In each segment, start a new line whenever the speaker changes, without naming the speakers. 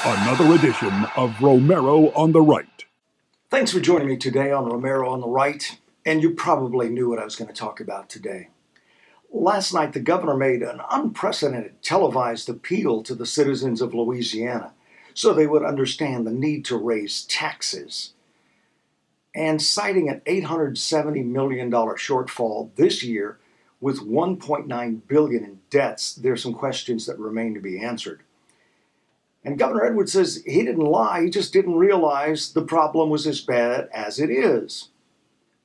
Another edition of Romero on the Right.
Thanks for joining me today on Romero on the Right, and you probably knew what I was going to talk about today. Last night, the governor made an unprecedented televised appeal to the citizens of Louisiana so they would understand the need to raise taxes. And citing an $870 million shortfall this year with $1.9 billion in debts, there's some questions that remain to be answered. And Governor Edwards says he didn't lie, he just didn't realize the problem was as bad as it is.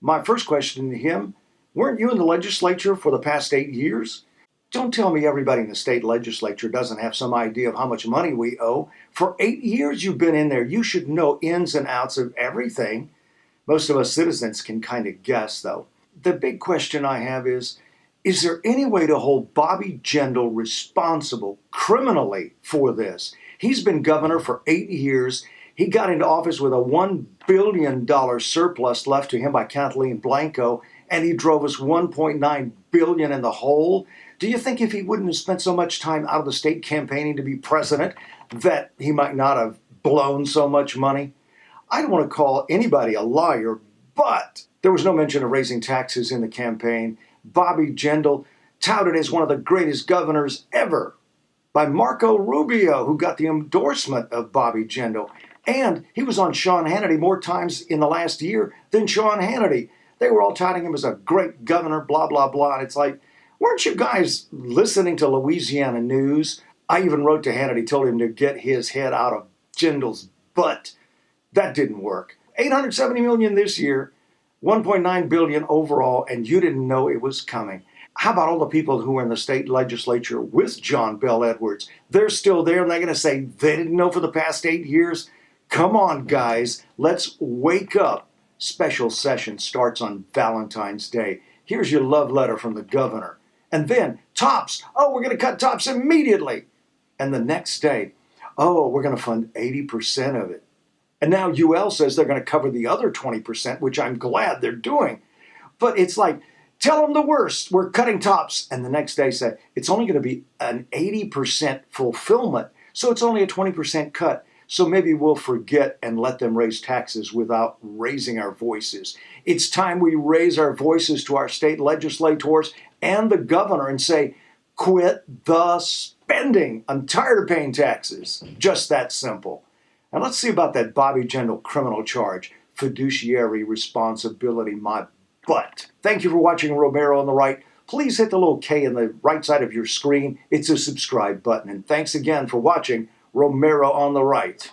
My first question to him, weren't you in the legislature for the past 8 years? Don't tell me everybody in the state legislature doesn't have some idea of how much money we owe. For 8 years you've been in there. You should know ins and outs of everything. Most of us citizens can kind of guess, though. The big question I have is there any way to hold Bobby Jindal responsible criminally for this? He's been governor for 8 years. He got into office with a $1 billion surplus left to him by Kathleen Blanco, and he drove us $1.9 billion in the hole. Do you think if he wouldn't have spent so much time out of the state campaigning to be president, that he might not have blown so much money? I don't want to call anybody a liar, but there was no mention of raising taxes in the campaign. Bobby Jindal, touted as one of the greatest governors ever by Marco Rubio, who got the endorsement of Bobby Jindal. And he was on Sean Hannity more times in the last year than Sean Hannity. They were all touting him as a great governor, blah, blah, blah. And it's like, weren't you guys listening to Louisiana news? I even wrote to Hannity, told him to get his head out of Jindal's butt. That didn't work. $870 million this year, $1.9 billion overall, and you didn't know it was coming. How about all the people who were in the state legislature with John Bel Edwards? They're still there, and they're going to say they didn't know for the past 8 years? Come on, guys. Let's wake up. Special session starts on Valentine's Day. Here's your love letter from the governor. And then, TOPS. Oh, we're going to cut TOPS immediately. And the next day, oh, we're going to fund 80% of it. And now UL says they're going to cover the other 20%, which I'm glad they're doing. But it's like, tell them the worst. We're cutting TOPS. And the next day say, it's only going to be an 80% fulfillment. So it's only a 20% cut. So maybe we'll forget and let them raise taxes without raising our voices. It's time we raise our voices to our state legislators and the governor and say, quit the spending. I'm tired of paying taxes. Just that simple. Now let's see about that Bobby Jindal criminal charge. Fiduciary responsibility, my butt. Thank you for watching Romero on the Right. Please hit the little K in the right side of your screen. It's a subscribe button. And thanks again for watching Romero on the Right.